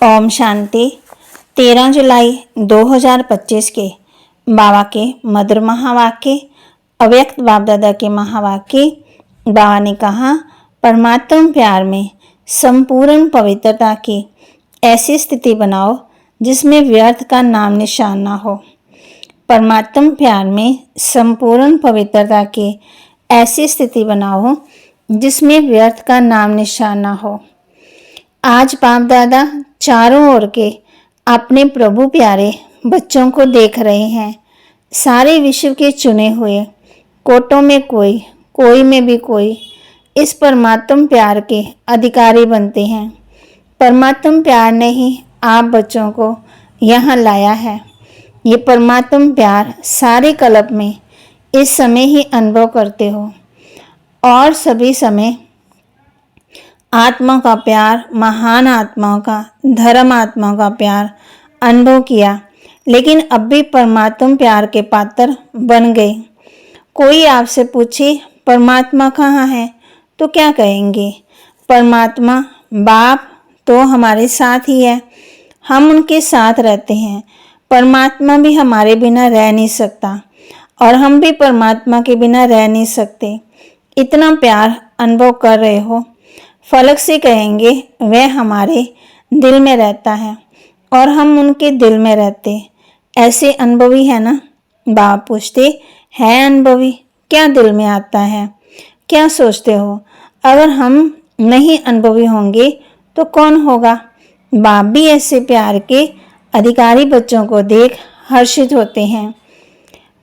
ओम शांति। 13 जुलाई 2025 के बाबा के मधुर महावाक्य, अव्यक्त बाप दादा के महावाक्य। बाबा ने कहा, परमात्मा प्यार में संपूर्ण पवित्रता की ऐसी स्थिति बनाओ जिसमें व्यर्थ का नाम निशान ना हो। परमात्मा प्यार में संपूर्ण पवित्रता की ऐसी स्थिति बनाओ जिसमें व्यर्थ का नाम निशान ना हो। आज बाप दादा चारों ओर के अपने प्रभु प्यारे बच्चों को देख रहे हैं। सारे विश्व के चुने हुए कोटों में कोई में भी कोई इस परमात्मा प्यार के अधिकारी बनते हैं। परमात्मा प्यार ने ही आप बच्चों को यहाँ लाया है। ये परमात्मा प्यार सारे कल्प में इस समय ही अनुभव करते हो और सभी समय आत्मा का प्यार, महान आत्माओं का, धर्म आत्माओं का प्यार अनुभव किया, लेकिन अब भी परमात्मा प्यार के पात्र बन गए। कोई आपसे पूछे परमात्मा कहाँ है तो क्या कहेंगे? परमात्मा बाप तो हमारे साथ ही है, हम उनके साथ रहते हैं। परमात्मा भी हमारे बिना रह नहीं सकता और हम भी परमात्मा के बिना रह नहीं सकते। इतना प्यार अनुभव कर रहे हो, फलक से कहेंगे वह हमारे दिल में रहता है और हम उनके दिल में रहते। ऐसे अनुभवी है ना? बाप पूछते है अनुभवी, क्या दिल में आता है? क्या सोचते हो? अगर हम नहीं अनुभवी होंगे तो कौन होगा? बाप भी ऐसे प्यार के अधिकारी बच्चों को देख हर्षित होते हैं।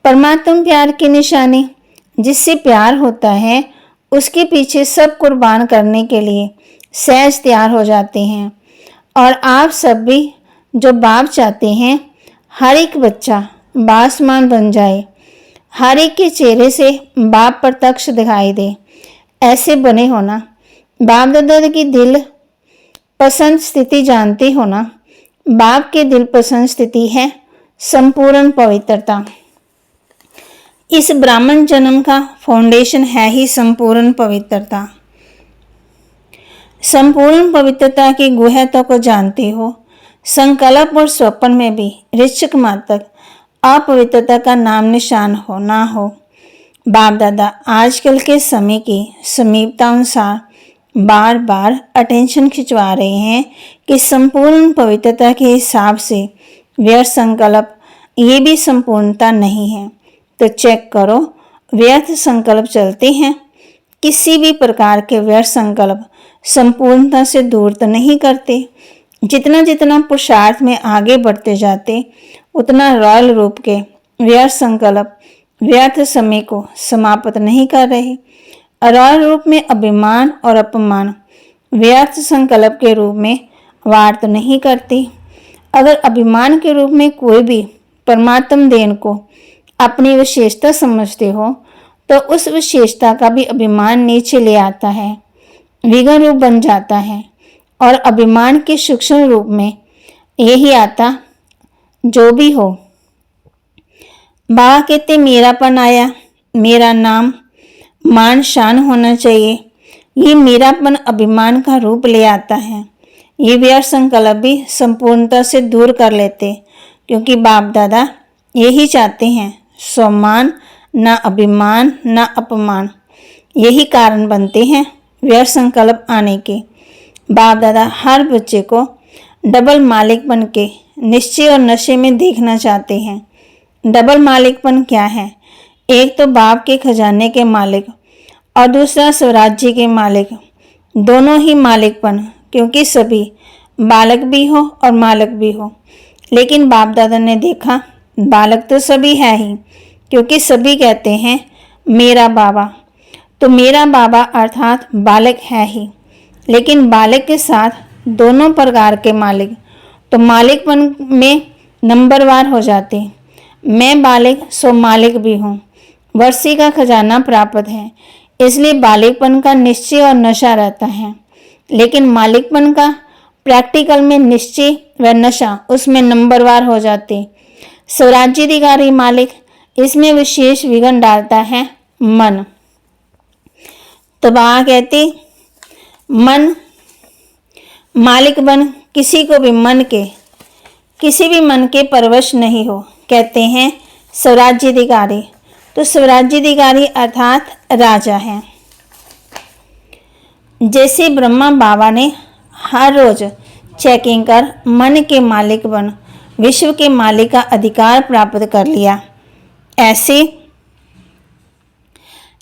परमात्मा प्यार की निशानी, जिससे प्यार होता है उसके पीछे सब कुर्बान करने के लिए सहज तैयार हो जाते हैं। और आप सब भी जो बाप चाहते हैं हर एक बच्चा बासमान बन जाए, हर एक के चेहरे से बाप प्रत्यक्ष दिखाई दे, ऐसे बने होना। बाप दादा की दिल पसंद स्थिति जानते हो ना? बाप के दिल पसंद स्थिति है संपूर्ण पवित्रता। इस ब्राह्मण जन्म का फाउंडेशन है ही संपूर्ण पवित्रता। संपूर्ण पवित्रता की गुहता को जानते हो। संकल्प और स्वप्न में भी ऋक्षक मात तक अपवित्रता का नाम निशान हो ना हो। बाप दादा आजकल के समय की समीपता अनुसार बार बार अटेंशन खिंचवा रहे हैं कि संपूर्ण पवित्रता के हिसाब से व्यर्थ संकल्प ये भी संपूर्णता नहीं है। तो चेक करो, व्यर्थ संकल्प चलते हैं। किसी भी प्रकार के व्यर्थ संकल्प संपूर्णता से दूर तो नहीं करते। जितना जितना पुरुषार्थ में आगे बढ़ते जाते उतना रॉयल रूप के व्यर्थ संकल्प व्यर्थ समय को समाप्त नहीं कर रहे। रॉयल रूप में अभिमान और अपमान व्यर्थ संकल्प के रूप में वार तो नहीं करते। अगर अभिमान के रूप में कोई भी परमात्म देन को अपनी विशेषता समझते हो तो उस विशेषता का भी अभिमान नीचे ले आता है, विघ्न रूप बन जाता है। और अभिमान के सूक्ष्म रूप में यही आता जो भी हो। बाबा कहते मेरापन आया, मेरा नाम मान शान होना चाहिए। ये मेरापन अभिमान का रूप ले आता है। ये व्यर्थ संकल्प भी संपूर्णता से दूर कर लेते, क्योंकि बाप दादा यही चाहते हैं, सम्मान, ना अभिमान ना अपमान। यही कारण बनते हैं व्यर्थ संकल्प आने के। बाप दादा हर बच्चे को डबल मालिकपन के निश्चय और नशे में देखना चाहते हैं। डबल मालिकपन क्या है? एक तो बाप के खजाने के मालिक और दूसरा स्वराज्य के मालिक। दोनों ही मालिकपन, क्योंकि सभी बालक भी हो और मालिक भी हो। लेकिन बाप दादा ने देखा बालक तो सभी है ही, क्योंकि सभी कहते हैं मेरा बाबा। तो मेरा बाबा अर्थात बालक है ही, लेकिन बालक के साथ दोनों प्रकार के मालिक। तो मालिकपन में नंबरवार हो जाते। मैं बालक सो मालिक भी हूँ। वर्षी का खजाना प्राप्त है, इसलिए बालिकपन का निश्चय और नशा रहता है। लेकिन मालिकपन का प्रैक्टिकल में निश्चय व नशा उसमें नंबरवार हो जाते। स्वराज्याधिकारी मालिक, इसमें विशेष विघ्न डालता है मन। तो बाबा कहते मन मालिक बन किसी भी मन के परवश नहीं हो, कहते हैं स्वराज्याधिकारी। तो स्वराज्याधिकारी अर्थात राजा हैं। जैसे ब्रह्मा बाबा ने हर रोज चेकिंग कर मन के मालिक बन विश्व के मालिक का अधिकार प्राप्त कर लिया,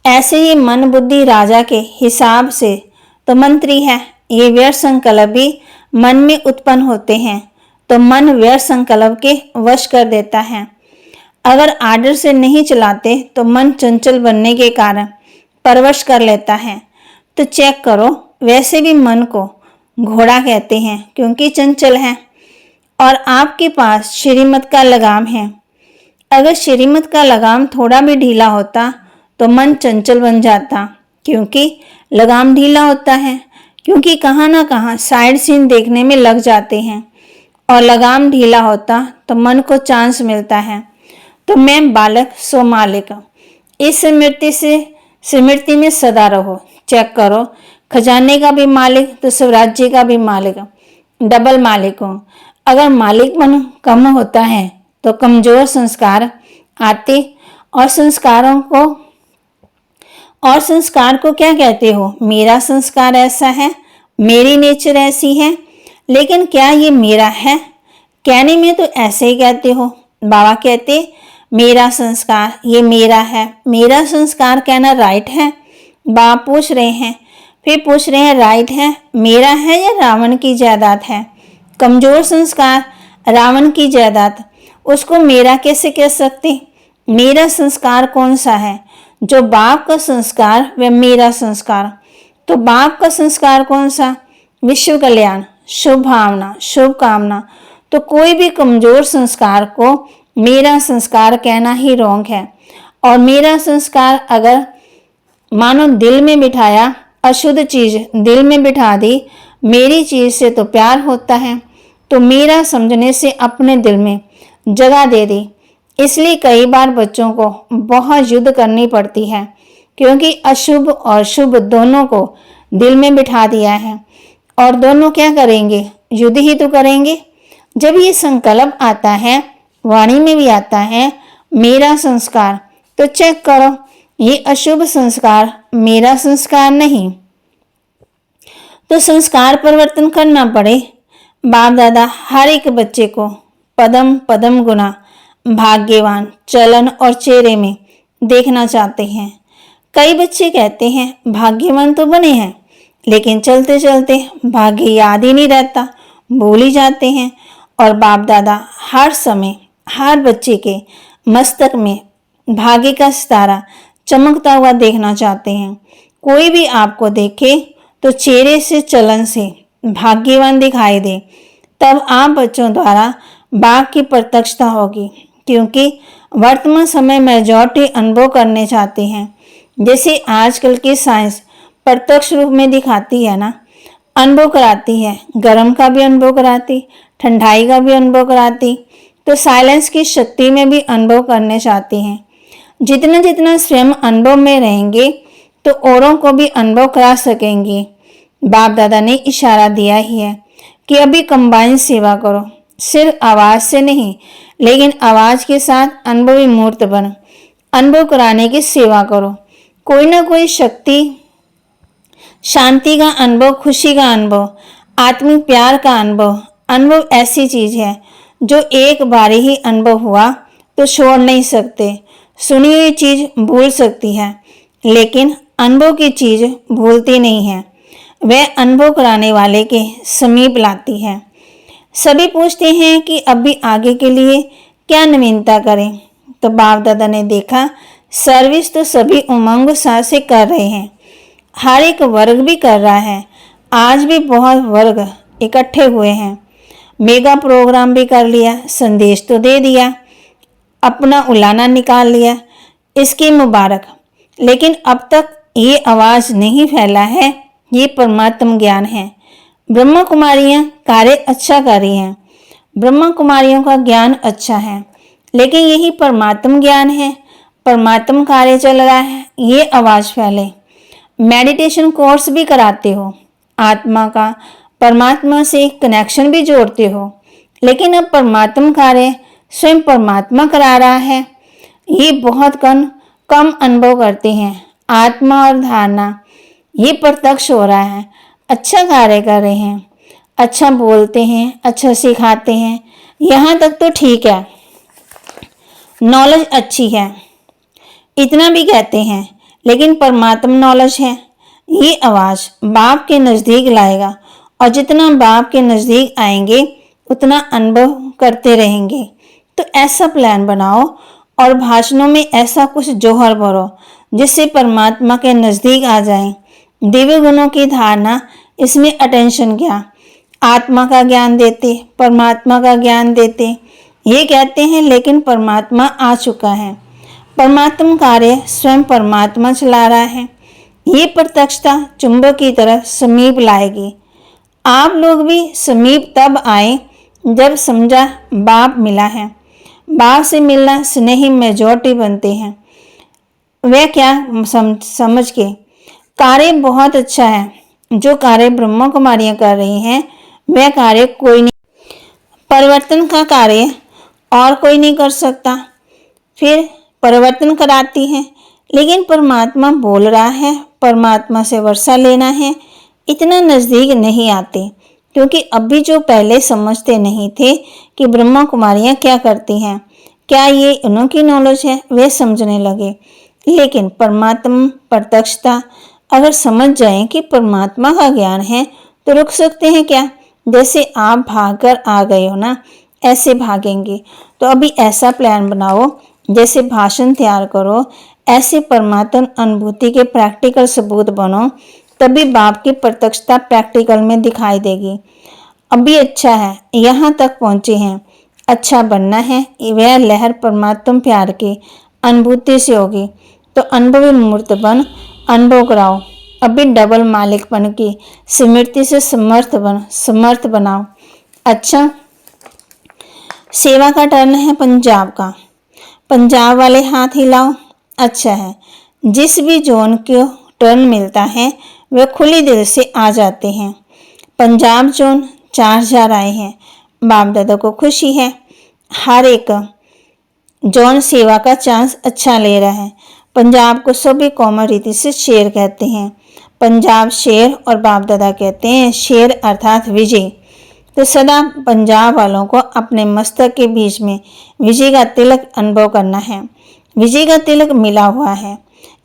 ऐसे ही मन बुद्धि राजा के हिसाब से तो मंत्री है। ये व्यर्थ संकल्प भी मन में उत्पन्न होते हैं तो मन व्यर्थ संकल्प के वश कर देता है। अगर आर्डर से नहीं चलाते तो मन चंचल बनने के कारण परवश कर लेता है। तो चेक करो, वैसे भी मन को घोड़ा कहते हैं क्योंकि चंचल है। और आपके पास श्रीमत का लगाम है। अगर श्रीमत का लगाम थोड़ा भी ढीला होता तो मन चंचल बन जाता, क्योंकि लगाम ढीला होता है, क्योंकि कहाँ ना कहाँ साइड सीन देखने में लग जाते हैं। और लगाम ढीला होता तो मन को चांस मिलता है। तो मैं बालक सो मालिक, इस स्मृति में सदा रहो। चेक करो, खजाने का भी मालिक तो स्वराज्य का भी मालिक, डबल मालिक हो। अगर मालिकपन कम होता है तो कमजोर संस्कार आते, और संस्कार को क्या कहते हो? मेरा संस्कार ऐसा है, मेरी नेचर ऐसी है। लेकिन क्या ये मेरा है? कहने में तो ऐसे ही कहते हो। बाबा कहते मेरा संस्कार, ये मेरा है। मेरा संस्कार कहना राइट है? बाबा पूछ रहे हैं, फिर पूछ रहे हैं राइट है, मेरा है या रावण की जायदाद है? कमजोर संस्कार रावण की जायदाद, उसको मेरा कैसे कह सकते? मेरा संस्कार कौन सा है? जो बाप का संस्कार वह मेरा संस्कार। तो बाप का संस्कार कौन सा? विश्व कल्याण, शुभ भावना, शुभ कामना। तो कोई भी कमजोर संस्कार को मेरा संस्कार कहना ही रॉन्ग है। और मेरा संस्कार अगर मानो दिल में बिठाया, अशुद्ध चीज दिल में बिठा दी, मेरी चीज से तो प्यार होता है, तो मेरा समझने से अपने दिल में जगह दे दी। इसलिए कई बार बच्चों को बहुत युद्ध करनी पड़ती है, क्योंकि अशुभ और शुभ दोनों को दिल में बिठा दिया है। और दोनों क्या करेंगे? युद्ध ही तो करेंगे। जब ये संकल्प आता है, वाणी में भी आता है मेरा संस्कार, तो चेक करो, ये अशुभ संस्कार मेरा संस्कार नहीं। तो संस्कार परिवर्तन करना पड़े। बाप दादा हर एक बच्चे को पदम पदम गुना भाग्यवान चलन और चेहरे में देखना चाहते हैं। कई बच्चे कहते हैं भाग्यवान तो बने हैं, लेकिन चलते चलते भाग्य याद ही नहीं रहता, भूल ही जाते हैं। और बाप दादा हर समय हर बच्चे के मस्तक में भाग्य का सितारा चमकता हुआ देखना चाहते हैं। कोई भी आपको देखे तो चेहरे से चलन से भाग्यवान दिखाई दे, तब आप बच्चों द्वारा बाप की प्रत्यक्षता होगी। क्योंकि वर्तमान समय मेजॉरिटी अनुभव करने चाहते हैं। जैसे आजकल की साइंस प्रत्यक्ष रूप में दिखाती है ना, अनुभव कराती है, गर्म का भी अनुभव कराती, ठंडाई का भी अनुभव कराती, तो साइलेंस की शक्ति में भी अनुभव करने चाहती हैं। जितना जितना स्वयं अनुभव में रहेंगे तो औरों को भी अनुभव करा सकेंगे। बाप दादा ने इशारा दिया ही है कि अभी कंबाइन सेवा करो, सिर्फ आवाज से नहीं, लेकिन आवाज के साथ अनुभवी मूर्त बन अनुभव कराने की सेवा करो। कोई ना कोई शक्ति, शांति का अनुभव, खुशी का अनुभव, आत्मिक प्यार का अनुभव, अनुभव ऐसी चीज है जो एक बार ही अनुभव हुआ तो छोड़ नहीं सकते। सुनी हुई चीज भूल सकती है, लेकिन अनुभव की चीज भूलती नहीं है, वह अनुभव कराने वाले के समीप लाती है। सभी पूछते हैं कि अभी आगे के लिए क्या नवीनता करें, तो बाप दादा ने देखा सर्विस तो सभी उमंग उत्साह से कर रहे हैं, हर एक वर्ग भी कर रहा है। आज भी बहुत वर्ग इकट्ठे हुए हैं, मेगा प्रोग्राम भी कर लिया, संदेश तो दे दिया, अपना उलाना निकाल लिया, इसकी मुबारक। लेकिन अब तक ये आवाज नहीं फैला है, ये परमात्म ज्ञान है। ब्रह्मा कुमारियां कार्य अच्छा कर रही हैं, ब्रह्मा कुमारियों का ज्ञान अच्छा है, लेकिन यही परमात्म ज्ञान है, परमात्म कार्य चल रहा है, ये आवाज फैले। मेडिटेशन कोर्स भी कराते हो, आत्मा का परमात्मा से कनेक्शन भी जोड़ते हो, लेकिन अब परमात्मा कार्य स्वयं परमात्मा करा रहा है। ये बहुत कम अनुभव करते हैं। आत्मा और धारणा ये प्रत्यक्ष हो रहा है। अच्छा कार्य कर रहे हैं, अच्छा बोलते हैं, अच्छा सिखाते हैं, यहाँ तक तो ठीक है, नॉलेज अच्छी है, इतना भी कहते हैं, लेकिन परमात्मा नॉलेज है। ये आवाज़ बाप के नज़दीक लाएगा, और जितना बाप के नज़दीक आएंगे उतना अनुभव करते रहेंगे। तो ऐसा प्लान बनाओ और भाषणों में ऐसा कुछ जौहर भरो जिससे परमात्मा के नज़दीक आ जाएं। दिव्य गुणों की धारणा, इसमें अटेंशन क्या, आत्मा का ज्ञान देते, परमात्मा का ज्ञान देते, ये कहते हैं, लेकिन परमात्मा आ चुका है। परमात्मा कार्य स्वयं परमात्मा चला रहा है। ये प्रत्यक्षता चुंबक की तरह समीप लाएगी। आप लोग भी समीप तब आए जब समझा बाप मिला है। बाप से मिलना स्नेही मेजॉरिटी बनते हैं। वह क्या समझ के कार्य बहुत अच्छा है। जो कार्य ब्रह्मा कुमारियाँ कर रही हैं वह कार्य कोई नहीं, परिवर्तन का कार्य और कोई नहीं कर सकता। फिर परिवर्तन कराती हैं, लेकिन परमात्मा बोल रहा है, परमात्मा से वर्षा लेना है, इतना नज़दीक नहीं आते, क्योंकि अभी जो पहले समझते नहीं थे कि ब्रह्मा कुमारियाँ क्या करती हैं, क्या ये उनकी नॉलेज है, वे समझने लगे। लेकिन परमात्मा प्रत्यक्षता अगर समझ जाएं कि परमात्मा का ज्ञान है तो रुक सकते हैं क्या? जैसे आप भागकर आ गए हो ना, ऐसे भागेंगे। तो अभी ऐसा प्लान बनाओ, जैसे भाषण तैयार करो, ऐसे परमात्मा अनुभूति के प्रैक्टिकल सबूत बनो, तभी बाप की प्रत्यक्षता प्रैक्टिकल में दिखाई देगी। अभी अच्छा है, यहाँ तक पहुँचे हैं, अच्छा बनना है। वह लहर परमात्मा प्यार की अनुभूति से होगी। तो अनुभवी मूर्त बन, अनुभव कराओ। अभी डबल मालिकपन की स्मृति से समर्थ बनाओ। अच्छा, सेवा का टर्न है पंजाब का। पंजाब वाले हाथ हिलाओ। अच्छा है, जिस भी जोन को टर्न मिलता है वे खुली दिल से आ जाते हैं। पंजाब जोन 4000 आए हैं। बाप दादा को खुशी है। हर एक जोन सेवा का चांस अच्छा ले रहा है। पंजाब को सभी कॉमन रीति से शेर कहते हैं। पंजाब शेर और बाप दादा कहते हैं शेर अर्थात विजय। तो सदा पंजाब वालों को अपने मस्तक के बीच में विजय का तिलक अनुभव करना है। विजय का तिलक मिला हुआ है,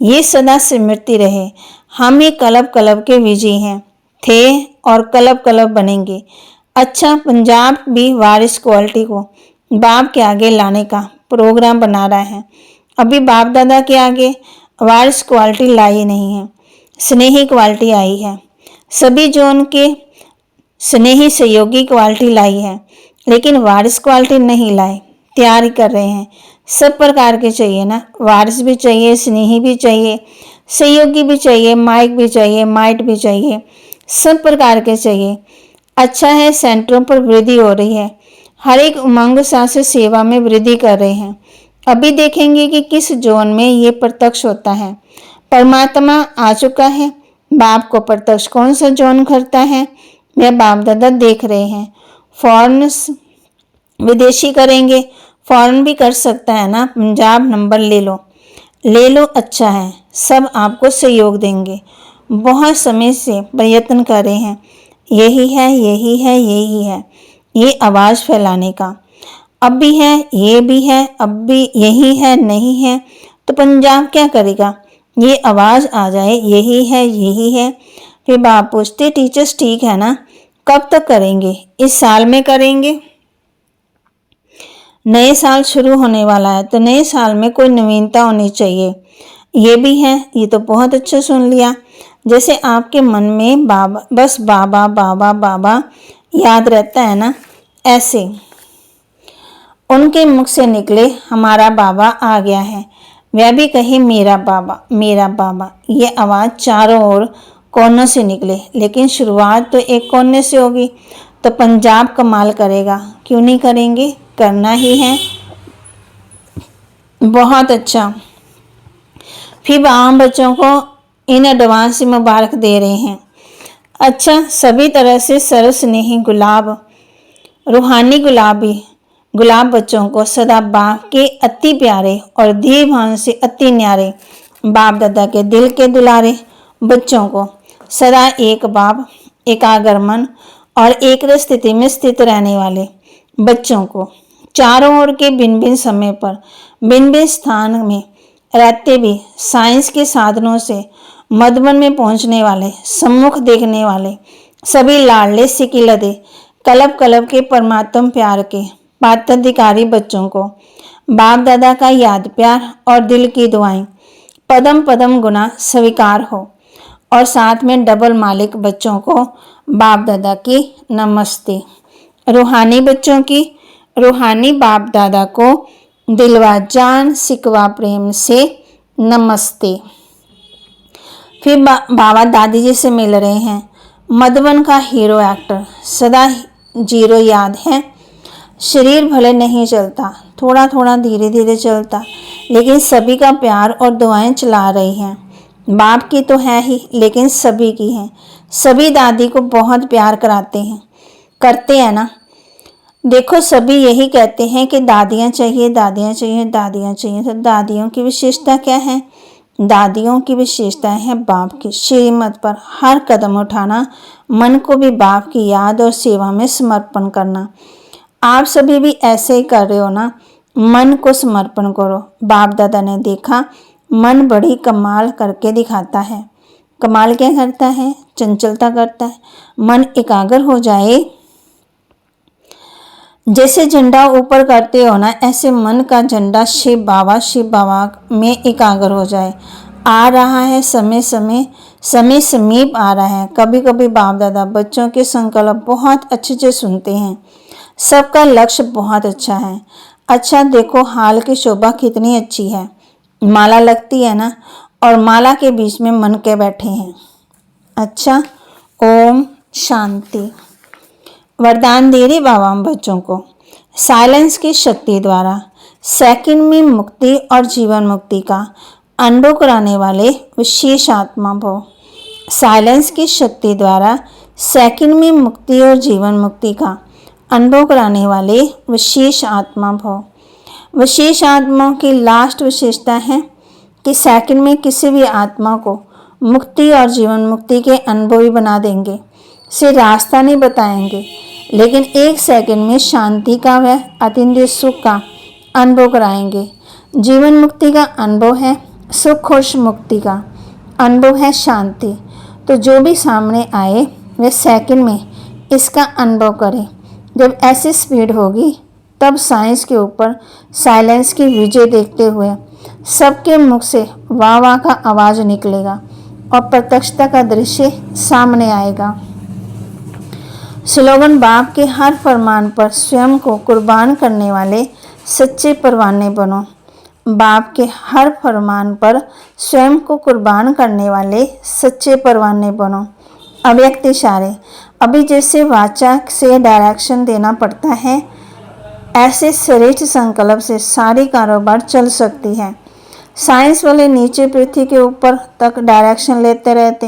ये सदा स्मृति रहे। हम ही कलब कलब के विजय हैं, थे और कलब कलब बनेंगे। अच्छा, पंजाब भी वारिस क्वालिटी को बाप के आगे लाने का प्रोग्राम बना रहा है। अभी बाप दादा के आगे वारिस क्वालिटी लाई नहीं है, स्नेही क्वालिटी आई है। सभी जोन के स्नेही सहयोगी क्वालिटी लाई है, लेकिन वारिस क्वालिटी नहीं लाए, तैयारी कर रहे हैं। सब प्रकार के चाहिए ना, वारिस भी चाहिए, स्नेही भी चाहिए, सहयोगी भी चाहिए, माइक भी चाहिए, माइट भी चाहिए, सब प्रकार के चाहिए। अच्छा है, सेंटरों पर वृद्धि हो रही है। हर एक उमंग से सेवा में वृद्धि कर रहे हैं। अभी देखेंगे कि किस जोन में ये प्रत्यक्ष होता है। परमात्मा आ चुका है। बाप को प्रत्यक्ष कौन सा जोन करता है, वह बाप दादा देख रहे हैं। फॉरेन विदेशी करेंगे, फॉरेन भी कर सकता है ना। पंजाब नंबर ले लो, अच्छा है, सब आपको सहयोग देंगे। बहुत समय से प्रयत्न कर रहे हैं, यही है, यही है, यही है, ये आवाज़ फैलाने का। अब भी है, ये भी है, अब भी यही है, नहीं है, तो पंजाब क्या करेगा? ये आवाज़ आ जाए, यही है, यही है। फिर बाप पूछते, टीचर्स ठीक है ना, कब तक करेंगे? इस साल में करेंगे। नए साल शुरू होने वाला है, तो नए साल में कोई नवीनता होनी चाहिए। ये भी है, ये तो बहुत अच्छा सुन लिया। जैसे आपके मन में बाबा, बस बाबा बाबा बाबा याद रहता है ना, ऐसे उनके मुख से निकले हमारा बाबा आ गया है, वह भी कहे मेरा बाबा, मेरा बाबा। ये आवाज़ चारों ओर कोनों से निकले, लेकिन शुरुआत तो एक कोने से होगी। तो पंजाब कमाल करेगा, क्यों नहीं करेंगे, करना ही है। बहुत अच्छा। फिर आम बच्चों को इन एडवांस से मुबारक दे रहे हैं। अच्छा, सभी तरह से सर्वस्नेही गुलाब, रूहानी गुलाब बच्चों को सदा बाप के अति प्यारे और धीरभान से अति न्यारे बाप दादा के दिल के दुलारे बच्चों को सदा एक बाप, एकाग्र मन और एक स्थिति में स्थित रहने वाले बच्चों को चारों ओर के भिन्न भिन्न समय पर भिन्न भिन्न स्थान में रहते भी साइंस के साधनों से मधुबन में पहुंचने वाले, सम्मुख देखने वाले सभी लाडले सिकिलदे कलब कलब के परमात्म प्यार के पात्राधिकारी बच्चों को बाप दादा का याद प्यार और दिल की दुआएं पदम पदम गुना स्वीकार हो। और साथ में डबल मालिक बच्चों को बाप दादा की नमस्ते। रूहानी बच्चों की रूहानी बाप दादा को दिलवा जान सिकवा प्रेम से नमस्ते। फिर बाबा दादी जी से मिल रहे हैं। मधुबन का हीरो एक्टर सदा जीरो याद है। शरीर भले नहीं चलता, थोड़ा थोड़ा धीरे धीरे चलता, लेकिन सभी का प्यार और दुआएं चला रही हैं। बाप की तो है ही, लेकिन सभी की है। सभी दादी को बहुत प्यार करते हैं ना। देखो, सभी यही कहते हैं कि दादियाँ चाहिए, दादियाँ चाहिए, दादियाँ चाहिए। तो दादियों की विशेषता क्या है? दादियों की विशेषता है बाप की श्रीमत पर हर कदम उठाना, मन को भी बाप की याद और सेवा में समर्पण करना। आप सभी भी ऐसे ही कर रहे हो ना। मन को समर्पण करो। बाप दादा ने देखा मन बड़ी कमाल करके दिखाता है। कमाल क्या करता है? चंचलता करता है। मन एकाग्र हो जाए, जैसे झंडा ऊपर करते हो ना, ऐसे मन का झंडा शिव बाबा में एकाग्र हो जाए। आ रहा है समय समीप आ रहा है। कभी कभी बाप दादा बच्चों के संकल्प बहुत अच्छे से सुनते हैं। सबका लक्ष्य बहुत अच्छा है। अच्छा देखो, हाल की शोभा कितनी अच्छी है। माला लगती है ना, और माला के बीच में मन के बैठे हैं। अच्छा, ओम शांति। वरदान दे रहे बाबा हम बच्चों को। साइलेंस की शक्ति द्वारा सेकंड में मुक्ति और जीवन मुक्ति का अनुभव कराने वाले विशेष आत्मा भव। साइलेंस की शक्ति द्वारा सेकंड में मुक्ति और जीवन मुक्ति का अनुभव कराने वाले विशेष आत्मा भव। विशेष आत्माओं की लास्ट विशेषता है कि सेकंड में किसी भी आत्मा को मुक्ति और जीवन मुक्ति के अनुभवी बना देंगे। से रास्ता नहीं बताएंगे, लेकिन एक सेकंड में शांति का व अतीन्द्रिय सुख का अनुभव कराएंगे। जीवन मुक्ति का अनुभव है, सुख और मुक्ति का अनुभव है शांति। तो जो भी सामने आए वे सेकंड में इसका अनुभव करें। जब ऐसी स्पीड होगी तब साइंस के ऊपर साइलेंस की विजय देखते हुए सबके मुख से वाह वाह का आवाज़ निकलेगा और प्रत्यक्षता का दृश्य सामने आएगा। स्लोगन: बाप के हर फरमान पर स्वयं को कुर्बान करने वाले सच्चे परवाने बनो। बाप के हर फरमान पर स्वयं को कुर्बान करने वाले सच्चे परवाने बनो। अव्यक्त इशारे: अभी जैसे वाचा से डायरेक्शन देना पड़ता है, ऐसे श्रेष्ठ संकल्प से सारी कारोबार चल सकती है। साइंस वाले नीचे पृथ्वी के ऊपर तक डायरेक्शन लेते रहते,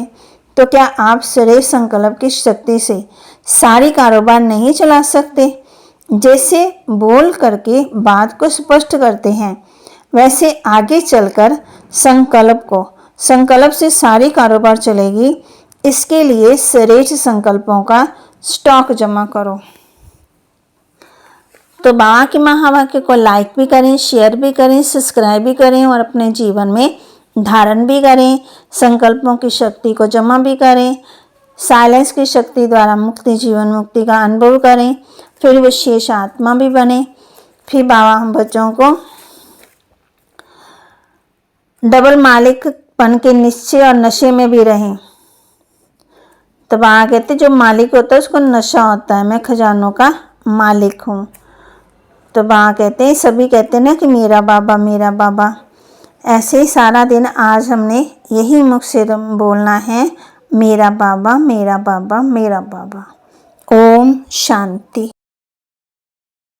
तो क्या आप श्रेष्ठ संकल्प की शक्ति से सारी कारोबार नहीं चला सकते? जैसे बोल करके बात को स्पष्ट करते हैं, वैसे आगे चलकर संकल्प से सारी कारोबार चलेगी। इसके लिए श्रेष्ठ संकल्पों का स्टॉक जमा करो। तो बाबा के महावाक्य को लाइक भी करें, शेयर भी करें, सब्सक्राइब भी करें और अपने जीवन में धारण भी करें। संकल्पों की शक्ति को जमा भी करें। साइलेंस की शक्ति द्वारा मुक्ति जीवन मुक्ति का अनुभव करें। फिर विशेष आत्मा भी बने। फिर बाबा हम बच्चों को डबल मालिकपन के निश्चय और नशे में भी रहें। तो बाबा कहते जो मालिक होता है उसको नशा होता है, मैं खजानों का मालिक हूँ। तो बाबा कहते हैं, सभी कहते हैं ना कि मेरा बाबा। ऐसे ही सारा दिन आज हमने यही मुख से बोलना है, मेरा बाबा। ओम शांति।